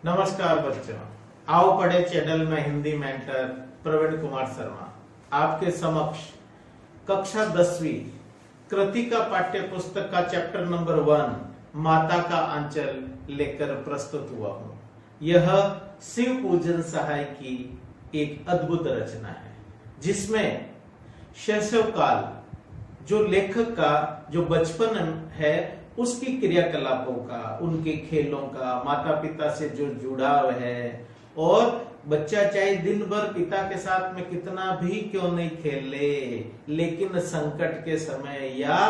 नमस्कार बच्चों, आओ पढ़े चैनल में हिंदी मेंटर प्रवीण कुमार शर्मा आपके समक्ष कक्षा 10वीं कृतिका पाठ्य पुस्तक का चैप्टर नंबर 1 माता का आंचल लेकर प्रस्तुत हुआ हूँ। यह शिव पूजन सहाय की एक अद्भुत रचना है जिसमें शैशव काल जो लेखक का जो बचपन है उसकी क्रियाकलापों का, उनके खेलों का, माता पिता से जो जुड़ाव है और बच्चा चाहे दिन भर पिता के साथ में कितना भी क्यों नहीं खेल ले, लेकिन संकट के समय या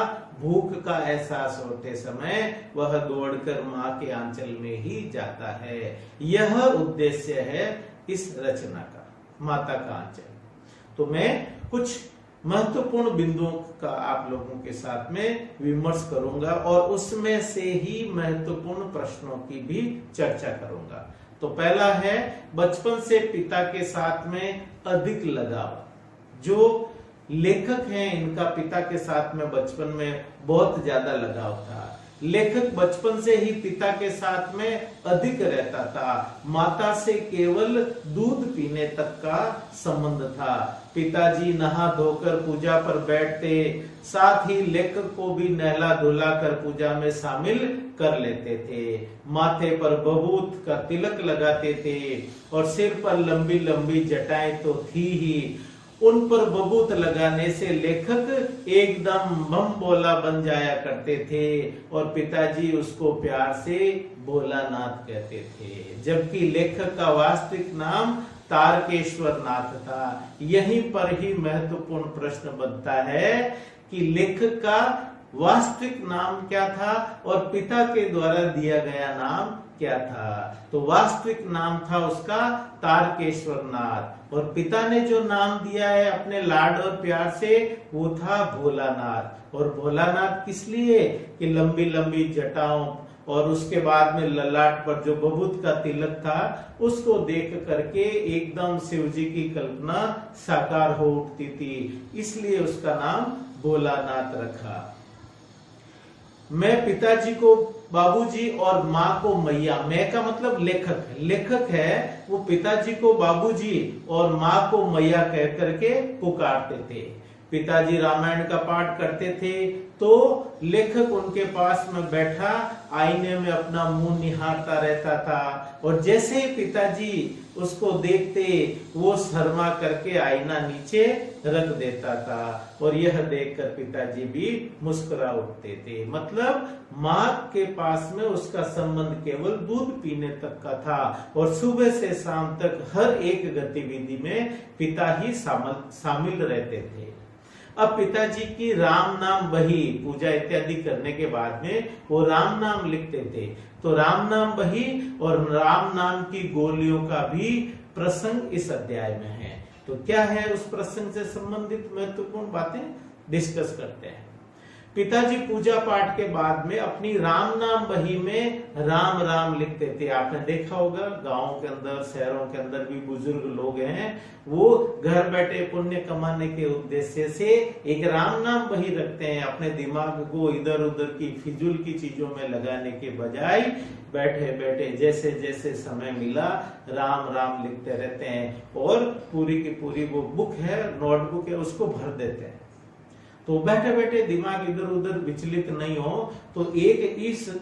भूख का एहसास होते समय वह दौड़कर माँ के आंचल में ही जाता है। यह उद्देश्य है इस रचना का, माता का आंचल। तो मैं कुछ महत्वपूर्ण बिंदुओं का आप लोगों के साथ में विमर्श करूंगा और उसमें से ही महत्वपूर्ण प्रश्नों की भी चर्चा करूंगा। तो पहला है बचपन से पिता के साथ में अधिक लगाव। जो लेखक हैं इनका पिता के साथ में बचपन में बहुत ज्यादा लगाव था। लेखक बचपन से ही पिता के साथ में अधिक रहता था। माता से केवल दूध पीने तक का संबंध था। पिताजी नहा धोकर पूजा पर बैठते, साथ ही लेखक को भी नहला धुला कर पूजा में शामिल कर लेते थे। माथे पर बबूत का तिलक लगाते थे और सिर पर लंबी लंबी जटाएं तो थी ही। उन पर बबूत लगाने से लेखक एकदम बम बोला बन जाया करते थे और पिताजी उसको प्यार से भोलानाथ कहते थे, जबकि लेखक का वास्तविक नाम तारकेश्वर नाथ था। यहीं पर ही महत्वपूर्ण प्रश्न बनता है कि लेखक का वास्तविक नाम क्या था और पिता के द्वारा दिया गया नाम क्या था। तो वास्तविक नाम था उसका तारकेश्वर नाथ और पिता ने जो नाम दिया है अपने लाड और प्यार से वो था भोलानाथ। और भोलानाथ किस लिए कि लंबी लंबी जटाओं और उसके बाद में ललाट पर जो बबूत का तिलक था उसको देख करके एकदम शिव जी की कल्पना साकार हो उठती थी, इसलिए उसका नाम भोलानाथ रखा। मैं पिताजी को बाबूजी और माँ को मैया, मैं का मतलब लेखक है, लेखक है वो पिताजी को बाबूजी और माँ को मैया कह करके पुकारते थे। पिताजी रामायण का पाठ करते थे तो लेखक उनके पास में बैठा आईने में अपना मुंह निहारता रहता था और जैसे ही पिताजी उसको देखते वो शर्मा करके आईना नीचे रख देता था और यह देखकर पिताजी भी मुस्कुरा उठते थे। मतलब माँ के पास में उसका संबंध केवल दूध पीने तक का था और सुबह से शाम तक हर एक गतिविधि में पिता ही शामिल रहते थे। अब पिताजी की राम नाम बही पूजा इत्यादि करने के बाद में वो राम नाम लिखते थे, तो राम नाम बही और राम नाम की गोलियों का भी प्रसंग इस अध्याय में है। तो क्या है उस प्रसंग से संबंधित महत्वपूर्ण बातें डिस्कस करते हैं। पिताजी पूजा पाठ के बाद में अपनी राम नाम बही में राम राम लिखते थे। आपने देखा होगा गांवों के अंदर, शहरों के अंदर भी बुजुर्ग लोग हैं, वो घर बैठे पुण्य कमाने के उद्देश्य से एक राम नाम बही रखते हैं। अपने दिमाग को इधर उधर की फिजूल की चीजों में लगाने के बजाय बैठे बैठे जैसे जैसे समय मिला राम राम लिखते रहते हैं और पूरी की पूरी वो बुक है, नोटबुक है, उसको भर देते हैं। तो बैठे बैठे दिमाग इधर उधर विचलित नहीं हो, तो एक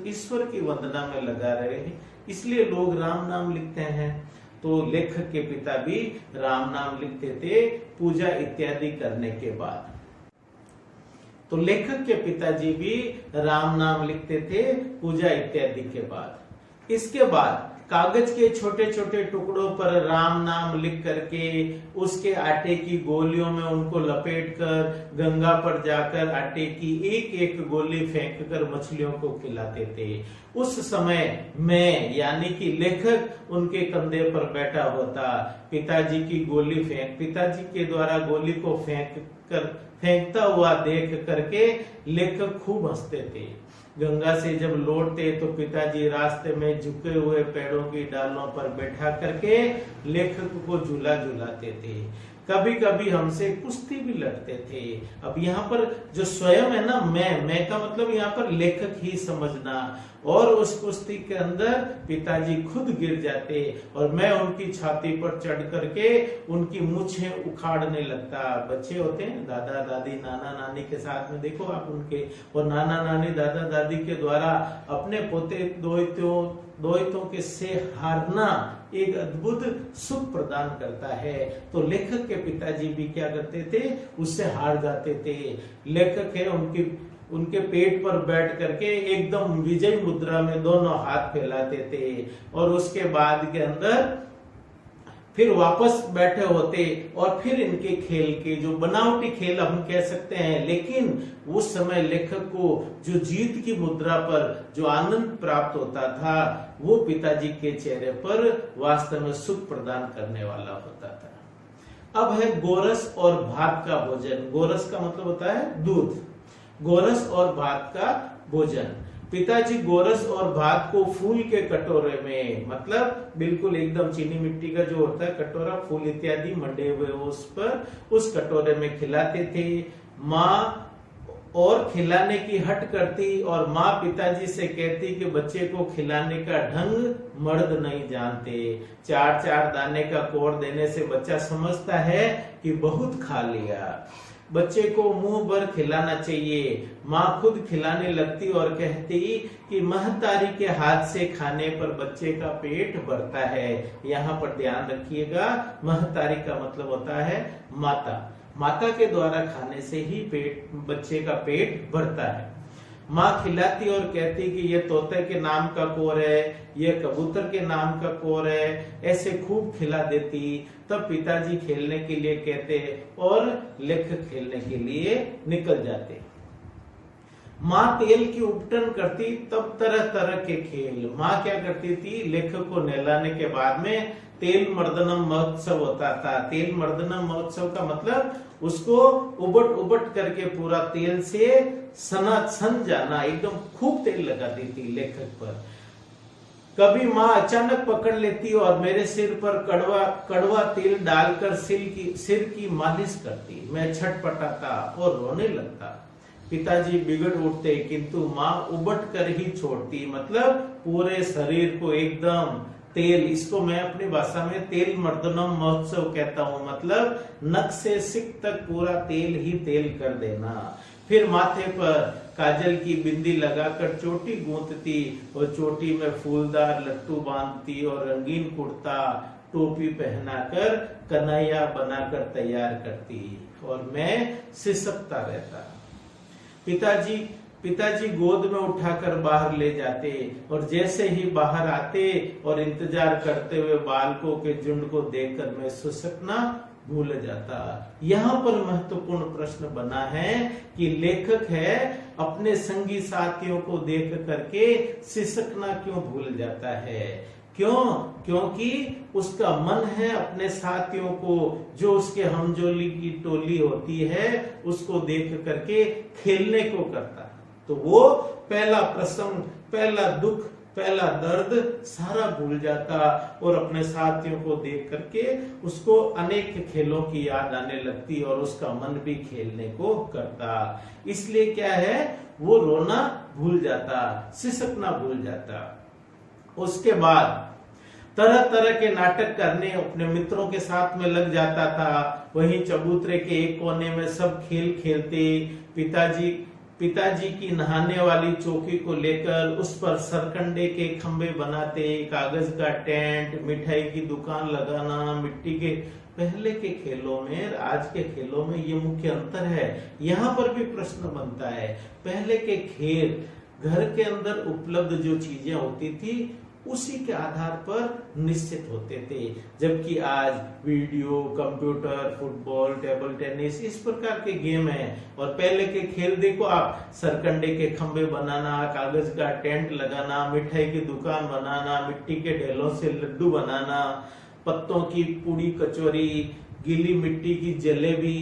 ईश्वर की वंदना में लगा रहे हैं, इसलिए लोग राम नाम लिखते हैं। तो लेखक के पिता भी राम नाम लिखते थे पूजा इत्यादि करने के बाद। तो लेखक के पिताजी भी राम नाम लिखते थे पूजा इत्यादि के बाद। इसके बाद कागज के छोटे छोटे टुकड़ों पर राम नाम लिख करके उसके आटे की गोलियों में उनको लपेटकर गंगा पर जाकर आटे की एक एक गोली फेंक कर मछलियों को खिलाते थे। उस समय मैं यानी कि लेखक उनके कंधे पर बैठा होता, पिताजी की गोली पिताजी के द्वारा गोली को फेंकता हुआ देख करके लेखक खूब हंसते थे। गंगा से जब लौटते तो पिताजी रास्ते में झुके हुए पेड़ों की डालों पर बैठा करके लेखक को झूला झुलाते थे। कभी कभी हमसे कुश्ती भी लड़ते थे। अब यहाँ पर जो स्वयं है ना, मैं का मतलब यहाँ पर लेखक ही समझना। और उस कुश्ती के अंदर पिताजी खुद गिर जाते और मैं उनकी छाती पर चढ़ करके उनकी मूछें उखाड़ने लगता। बच्चे होते हैं दादा दादी नाना नानी के साथ में, देखो आप उनके, और नाना नानी दादा दादी के द्वारा अपने पोते दोहितों के से हारना एक अद्भुत सुख प्रदान करता है। तो लेखक के पिताजी भी क्या करते थे, उससे हार जाते थे। लेखक है, उनके पेट पर बैठ करके एकदम विजय मुद्रा में दोनों हाथ फैलाते थे और उसके बाद के अंदर फिर वापस बैठे होते और फिर इनके खेल के जो बनावटी खेल हम कह सकते हैं, लेकिन उस समय लेखक को जो जीत की मुद्रा पर जो आनंद प्राप्त होता था वो पिताजी के चेहरे पर वास्तव में सुख प्रदान करने वाला होता था। अब है गोरस और भात का भोजन। गोरस का मतलब होता है दूध, गोरस और भात का भोजन। पिताजी गोरस और भात को फूल के कटोरे में, मतलब बिल्कुल एकदम चीनी मिट्टी का जो होता है कटोरा, फूल इत्यादि मंडे हुए उस पर, उस कटोरे में खिलाते थे। माँ और खिलाने की हट करती और माँ पिताजी से कहती कि बच्चे को खिलाने का ढंग मर्द नहीं जानते। 4-4 दाने का कोड़ देने से बच्चा समझता है कि बहुत खा लिया। बच्चे को मुंह भर खिलाना चाहिए। माँ खुद खिलाने लगती और कहती कि महतारी के हाथ से खाने पर बच्चे का पेट भरता है। यहाँ पर ध्यान रखिएगा, महतारी का मतलब होता है माता। माता के द्वारा खाने से ही बच्चे का पेट भरता है। माँ खिलाती और कहती कि ये तोते के नाम का कोर है, ये कबूतर के नाम का कोर है, ऐसे खूब खिला देती। तब पिताजी खेलने के लिए कहते और लेखक खेलने के लिए निकल जाते। माँ तेल की उपटन करती, तब तरह तरह के खेल। माँ क्या करती थी, लेखक को नहलाने के बाद में तेल मर्दनम महोत्सव होता था। तेल मर्दनम महोत्सव का मतलब उसको उबट करके पूरा तेल से सन जाना, एकदम खूब तेल लगाती थी लेखक पर। कभी माँ अचानक पकड़ लेती और मेरे सिर पर कड़वा तेल डालकर सिर की मालिश करती। मैं छटपटाता और रोने लगता। पिताजी बिगड़ उठते, किंतु माँ उबट कर ही छोड़ती, मतलब पूरे शरीर को एकदम तेल, इसको मैं अपनी भाषा में तेल मर्दनम महोत्सव कहता हूँ, मतलब नख से सिक तक पूरा तेल ही तेल कर देना। फिर माथे पर काजल की बिंदी लगाकर चोटी गूंथती और चोटी में फूलदार लट्टू बांधती और रंगीन कुर्ता टोपी पहनाकर कन्हैया बनाकर तैयार करती और मैं सिसकता रहता। पिताजी गोद में उठाकर बाहर ले जाते और जैसे ही बाहर आते और इंतजार करते हुए बालकों के झुंड को देखकर मैं सिसकना भूल जाता। यहाँ पर महत्वपूर्ण प्रश्न बना है कि लेखक है अपने संगी साथियों को देख करके सिसकना क्यों भूल जाता है। क्यों? क्योंकि उसका मन है अपने साथियों को, जो उसके हमजोली की टोली होती है, उसको देख करके खेलने को करता। तो वो पहला प्रसंग, पहला दुख, पहला दर्द सारा भूल जाता और अपने साथियों को देख करके उसको अनेक खेलों की याद आने लगती और उसका मन भी खेलने को करता। इसलिए क्या है, वो रोना भूल जाता, सिसकना भूल जाता। उसके बाद तरह तरह के नाटक करने अपने मित्रों के साथ में लग जाता था। वहीं चबूतरे के एक कोने में सब खेल खेलते। पिताजी की नहाने वाली चौकी को लेकर उस पर सरकंडे के खंबे बनाते, कागज का टेंट, मिठाई की दुकान लगाना, मिट्टी के। पहले के खेलों में आज के खेलों में ये मुख्य अंतर है। यहाँ पर भी प्रश्न बनता है, पहले के खेल घर के अंदर उपलब्ध जो चीजें होती थी उसी के आधार पर निश्चित होते थे, जबकि आज video, computer, football, table tennis, इस प्रकार के गेम हैं। और पहले के खेल देखो आप, सरकंडे के खंबे बनाना, कागज का टेंट लगाना, मिठाई की दुकान बनाना, मिट्टी के ढेलों से लड्डू बनाना, पत्तों की पूड़ी कचौरी, गीली मिट्टी की जलेबी,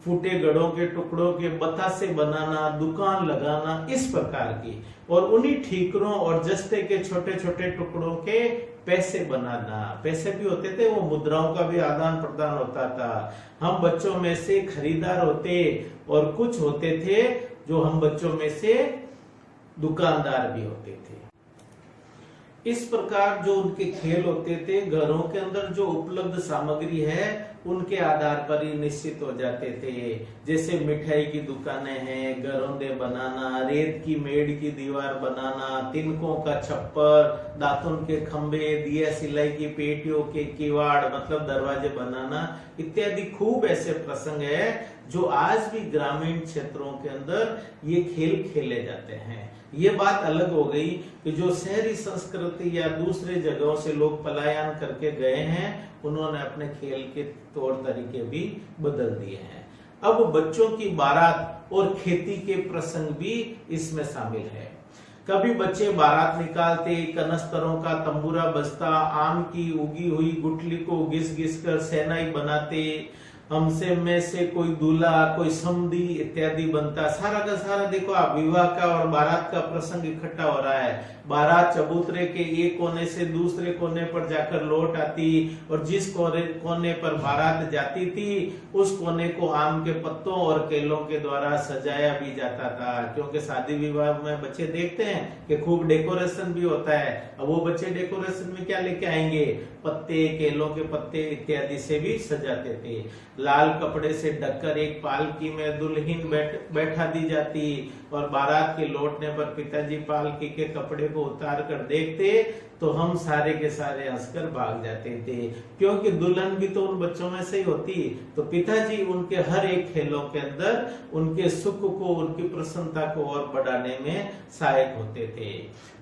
फूटे गड़ों के टुकड़ों के बतासे बनाना, दुकान लगाना, इस प्रकार की, और उन्हीं ठीकरों और जस्ते के छोटे छोटे टुकड़ों के पैसे बनाना। पैसे भी होते थे, वो मुद्राओं का भी आदान प्रदान होता था। हम बच्चों में से खरीदार होते और कुछ होते थे जो हम बच्चों में से दुकानदार भी होते थे। इस प्रकार जो उनके खेल होते थे, घरों के अंदर जो उपलब्ध सामग्री है उनके आधार पर ही निश्चित हो जाते थे। जैसे मिठाई की दुकानें हैं, घरौंदे बनाना, रेत की मेड़ की दीवार बनाना, तिनकों का छप्पर, दातुन के खंबे, दिया सिलाई की पेटियों के किवाड़ मतलब दरवाजे बनाना इत्यादि खूब ऐसे प्रसंग है जो आज भी ग्रामीण क्षेत्रों के अंदर ये खेल खेले जाते हैं। ये बात अलग हो गई कि जो शहरी संस्कृति या दूसरे जगहों से लोग पलायन करके गए हैं, उन्होंने अपने खेल के तौर तरीके भी बदल दिए हैं। अब बच्चों की बारात और खेती के प्रसंग भी इसमें शामिल है। कभी बच्चे बारात निकालते, कनस्तरों का तंबूरा बजता, आम की उगी हुई गुठली को घिस घिस कर सेनाई बनाते, हमसे में से कोई दूल्हा, कोई समधी इत्यादि बनता। सारा का सारा देखो आप, विवाह का और बारात का प्रसंग इकट्ठा हो रहा है। बारात चबूतरे के एक कोने से दूसरे कोने पर जाकर लौट आती, और जिस कोने पर बारात जाती थी उस कोने को आम के पत्तों और केलों के द्वारा सजाया भी जाता था। क्योंकि शादी विवाह में बच्चे देखते हैं कि खूब डेकोरेशन भी होता है। अब वो बच्चे डेकोरेशन में क्या लेके आएंगे? पत्ते, केलों के पत्ते इत्यादि से भी सजाते थे। लाल कपड़े से ढककर एक पालकी में दुल्हन बैठा दी जाती, और बारात के लौटने पर पिताजी पालकी के कपड़े को उतार कर देखते तो हम सारे के सारे हंसकर भाग जाते थे, क्योंकि दुल्हन भी तो उन बच्चों में से ही होती। तो पिताजी उनके हर एक खेलों के अंदर उनके सुख को, उनकी प्रसन्नता को और बढ़ाने में सहायक होते थे।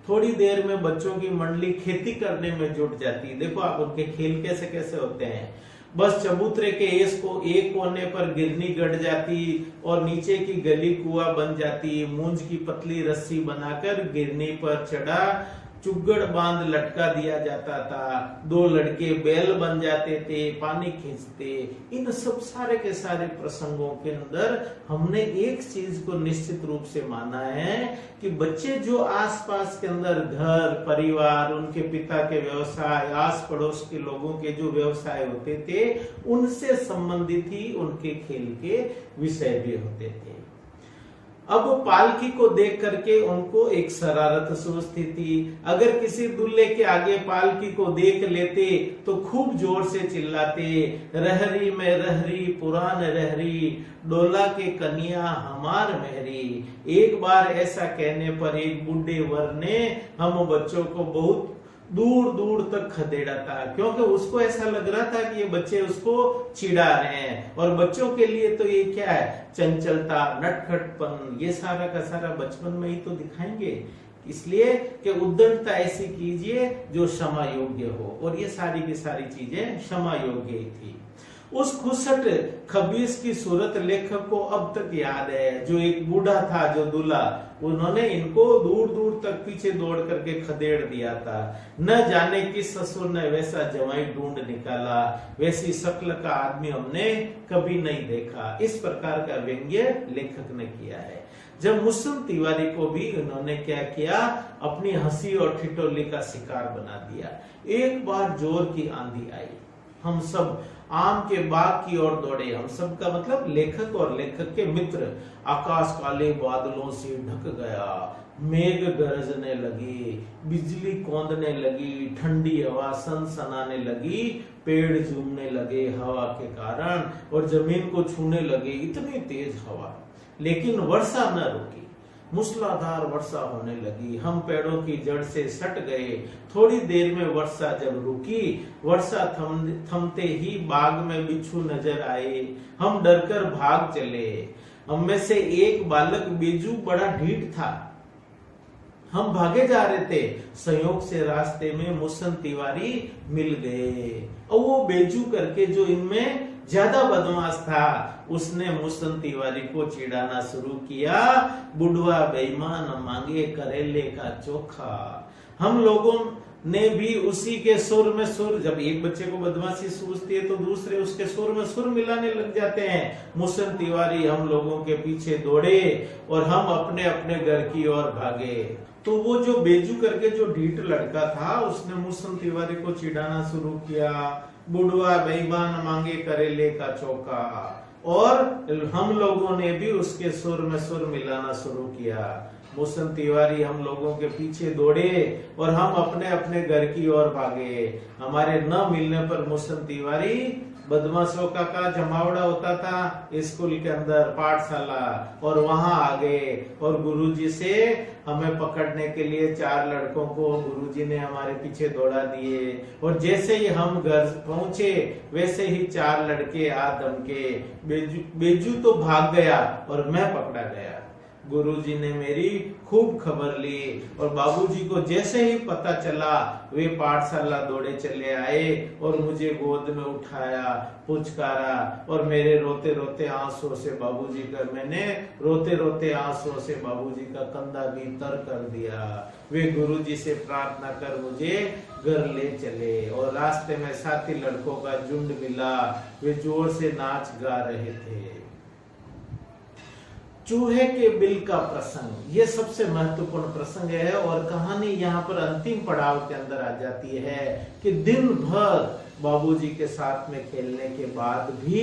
थोड़ी देर में बच्चों की मंडली खेती करने में जुट जाती। देखो आप उनके खेल कैसे कैसे होते हैं। बस चबूतरे के एक कोने पर गिरनी गड़ जाती और नीचे की गली कुआं बन जाती। मूंज की पतली रस्सी बनाकर गिरनी पर चढ़ा चुगड़ बांध लटका दिया जाता था। दो लड़के बैल बन जाते थे, पानी खींचते। इन सब सारे के सारे प्रसंगों के अंदर हमने एक चीज को निश्चित रूप से माना है कि बच्चे जो आसपास के अंदर घर परिवार, उनके पिता के व्यवसाय, आस पड़ोस के लोगों के जो व्यवसाय होते थे, उनसे संबंधित ही उनके खेल के विषय भी होते थे। अब पालकी को देख करके उनको एक शरारत सूझती थी। अगर किसी दूल्हे के आगे पालकी को देख लेते तो खूब जोर से चिल्लाते, रहरी में रहरी पुरान रहरी, डोला के कन्या हमार महरी। एक बार ऐसा कहने पर एक बूढ़े वर ने हम बच्चों को बहुत दूर दूर तक खदेड़ा था, क्योंकि उसको ऐसा लग रहा था कि ये बच्चे उसको चिढ़ा रहे हैं। और बच्चों के लिए तो ये क्या है? चंचलता, नटखटपन, ये सारा का सारा बचपन में ही तो दिखाएंगे। इसलिए कि उद्दंडता ऐसी कीजिए जो क्षमा योग्य हो, और ये सारी की सारी चीजें क्षमा योग्य ही थी। उस खुसट खबीस की सूरत लेखक को अब तक याद है। जो एक बूढ़ा था, जो दूल्हा, उन्होंने इनको दूर दूर तक पीछे दौड़ करके खदेड़ दिया था। न जाने किस ससुर ने वैसा जवाई ढूंढ निकाला, वैसी शक्ल का आदमी हमने कभी नहीं देखा। इस प्रकार का व्यंग्य लेखक ने किया है। जब मुस्लिम तिवारी को भी उन्होंने क्या किया? अपनी हंसी और ठिठोली का शिकार बना दिया। एक बार जोर की आंधी आई, हम सब आम के बाग की ओर दौड़े। हम सब का मतलब लेखक और लेखक के मित्र। आकाश काले बादलों से ढक गया, मेघ गरजने लगे, बिजली कौंदने लगी, ठंडी हवा सनसनाने लगी, पेड़ झूमने लगे हवा के कारण, और जमीन को छूने लगे इतनी तेज हवा। लेकिन वर्षा न रुकी, मूसलाधार वर्षा होने लगी। हम पेड़ों की जड़ से सट गए। थोड़ी देर में वर्षा जब रुकी, वर्षा थमते ही बाग में बिच्छू नजर आए। हम डरकर भाग चले। हम में से एक बालक बेजू बड़ा ढीठ था। हम भागे जा रहे थे, संयोग से रास्ते में मुसन तिवारी मिल गए। और वो बेजू करके जो इनमें ज्यादा बदमाश था, उसने मुसन तिवारी को चिढ़ाना शुरू किया। बुढ़वा बेईमान मांगे करेले का चोखा। हम लोगों ने भी उसी के सुर में सुर, जब एक बच्चे को बदमाशी सूझती है तो दूसरे उसके सुर में सुर मिलाने लग जाते हैं। मुसन तिवारी हम लोगों के पीछे दौड़े और हम अपने अपने घर की ओर भागे। तो वो जो बेजू करके जो ढीठ लड़का था उसने मुसन तिवारी को चिढ़ाना शुरू किया, बुढ़वा बेईमान मांगे करेले का चौका, और हम लोगों ने भी उसके सुर में सुर मिलाना शुरू किया। मुसन तिवारी हम लोगों के पीछे दौड़े और हम अपने अपने घर की ओर भागे। हमारे न मिलने पर मुसन तिवारी बदमाशों का जमावड़ा होता था स्कूल के अंदर, पाठशाला, और वहां आ गए और गुरुजी से हमें पकड़ने के लिए 4 लड़कों को गुरुजी ने हमारे पीछे दौड़ा दिए। और जैसे ही हम घर पहुंचे वैसे ही 4 लड़के आ दमके। बेजू तो भाग गया और मैं पकड़ा गया। गुरुजी ने मेरी खूब खबर ली और बाबूजी को जैसे ही पता चला वे पाठशाला दौड़े चले आए और मुझे गोद में उठाया, पुचकारा, और मेरे रोते रोते आंसुओं से बाबूजी का मैंने रोते रोते आंसुओं से बाबूजी का कंधा भी तर कर दिया। वे गुरुजी से प्रार्थना कर मुझे घर ले चले और रास्ते में साथी लड़कों का झुंड मिला। वे जोर से नाच गा रहे थे। चूहे के बिल का प्रसंग, ये सबसे महत्वपूर्ण प्रसंग है और कहानी यहाँ पर अंतिम पड़ाव के अंदर आ जाती है कि दिन भर बाबूजी के साथ में खेलने के बाद भी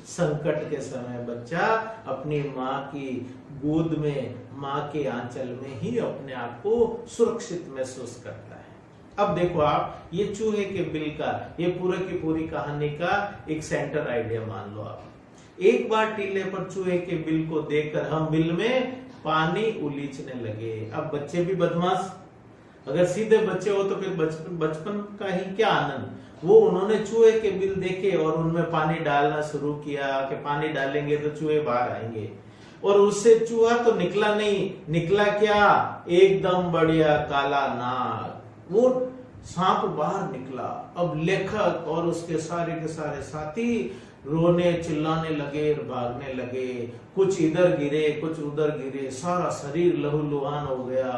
संकट के समय बच्चा अपनी माँ की गोद में, माँ के आंचल में ही अपने आप को सुरक्षित महसूस करता है। अब देखो आप, ये चूहे के बिल का, ये पूरे की पूरी कहानी का एक सेंटर आइडिया मान लो आप। एक बार टीले पर चूहे के बिल को देखकर हम बिल में पानी उलीचने लगे। अब बच्चे भी बदमाश, अगर सीधे बच्चे हो तो फिर बचपन का ही क्या आनंद। वो उन्होंने चूहे के बिल देखे और उनमें पानी डालना शुरू किया कि पानी डालेंगे तो चूहे बाहर आएंगे, और उससे चूहा तो निकला नहीं, निकला क्या, एकदम बढ़िया काला नाग। वो सांप बाहर निकला। अब लेखक और उसके सारे के सारे साथी रोने चिल्लाने लगे और भागने लगे। कुछ इधर गिरे, कुछ उधर गिरे, सारा शरीर लहूलुहान हो गया,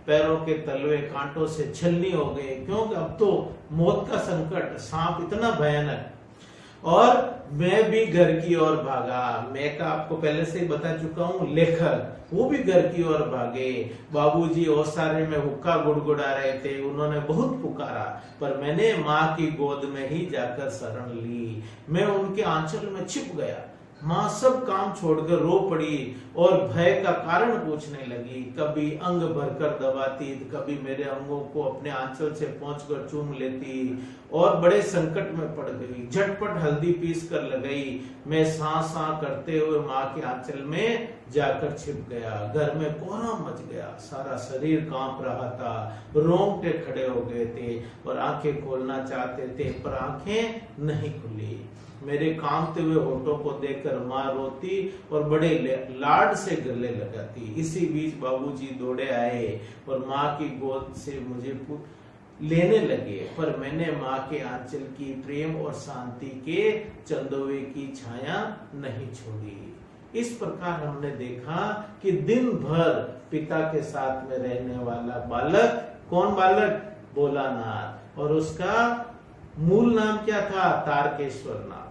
पैरों के तलवे कांटों से छलनी हो गए, क्योंकि अब तो मौत का संकट, सांप इतना भयानक। और मैं भी घर की ओर भागा। मैं का आपको पहले से ही बता चुका हूँ, लेखक वो भी घर की ओर भागे। बाबूजी ओसारे में हुक्का गुड़गुड़ा रहे थे, उन्होंने बहुत पुकारा, पर मैंने माँ की गोद में ही जाकर शरण ली। मैं उनके आंचल में छिप गया। माँ सब काम छोड़कर रो पड़ी और भय का कारण पूछने लगी। कभी अंग भरकर दबाती, कभी मेरे अंगों को अपने आंचल से पहुंचकर चूम लेती और बड़े संकट में पड़ गई। झटपट हल्दी पीस कर लगाई। मैं सांस सांस करते हुए माँ के आंचल में जाकर छिप गया। घर में कोहराम मच गया, सारा शरीर कांप रहा था, रोंगटे खड़े हो गए थे और आंखें खोलना चाहते थे पर आंखें नहीं खुली। मेरे कांपते हुए होठों को देखकर माँ रोती और बड़े लाड से गले लगाती। इसी बीच बाबूजी दौड़े आए और माँ की गोद से मुझे लेने लगे, पर मैंने माँ के आंचल की प्रेम और शांति के चंदोवे की छाया नहीं छोड़ी। इस प्रकार हमने देखा कि दिन भर पिता के साथ में रहने वाला बालक, कौन बालक, भोलानाथ, और उसका मूल नाम क्या था, तारकेश्वर नाथ।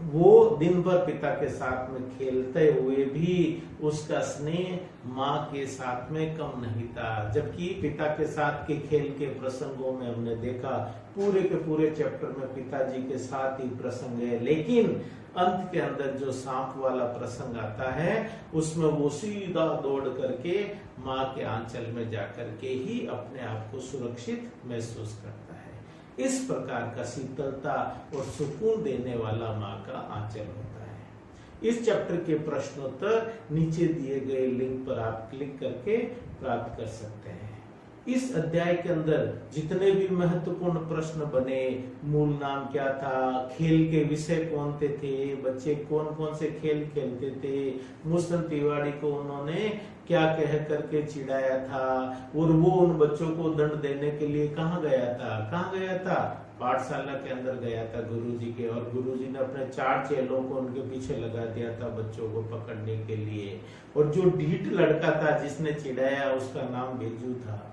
वो दिन भर पिता के साथ में खेलते हुए भी उसका स्नेह माँ के साथ में कम नहीं था। जबकि पिता के साथ के खेल के प्रसंगों में हमने देखा पूरे के पूरे चैप्टर में पिताजी के साथ ही प्रसंग है, लेकिन अंत के अंदर जो सांप वाला प्रसंग आता है उसमें वो सीधा दौड़ करके माँ के आंचल में जाकर के ही अपने आप को सुरक्षित महसूस करता है। इस प्रकार का शीतलता और सुकून देने वाला माँ का आंचल होता है। इस चैप्टर के प्रश्नोत्तर नीचे दिए गए लिंक पर आप क्लिक करके प्राप्त कर सकते हैं। इस अध्याय के अंदर जितने भी महत्वपूर्ण प्रश्न बने, मूल नाम क्या था, खेल के विषय कौन थे, बच्चे कौन कौन से खेल खेलते थे, मुसन तिवारी को उन्होंने क्या कह करके चिढ़ाया था, और वो उन बच्चों को दंड देने के लिए कहाँ गया था, पाठशाला के अंदर गया था गुरुजी के, और गुरुजी ने अपने 4 चेलों को उनके पीछे लगा दिया था बच्चों को पकड़ने के लिए। और जो ढीठ लड़का था जिसने चिढ़ाया उसका नाम बेजू था।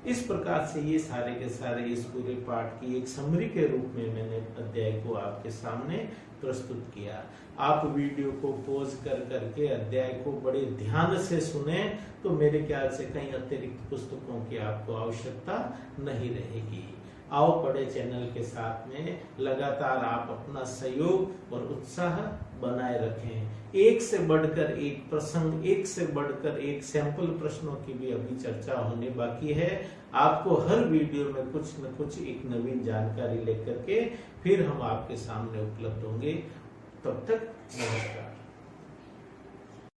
इस प्रकार से ये सारे के सारे इस पूरे पाठ की एक समरी के रूप में मैंने अध्याय को आपके सामने प्रस्तुत किया। आप वीडियो को पॉज कर करके अध्याय को बड़े ध्यान से सुने तो मेरे ख्याल से कहीं अतिरिक्त पुस्तकों की आपको आवश्यकता नहीं रहेगी। आओ पढ़े चैनल के साथ में लगातार आप अपना सहयोग और उत्साह बनाए रखें। एक से बढ़कर एक प्रसंग, एक से बढ़कर एक सैंपल प्रश्नों की भी अभी चर्चा होने बाकी है। आपको हर वीडियो में कुछ न कुछ एक नवीन जानकारी लेकर के फिर हम आपके सामने उपलब्ध होंगे। तब तक नमस्कार।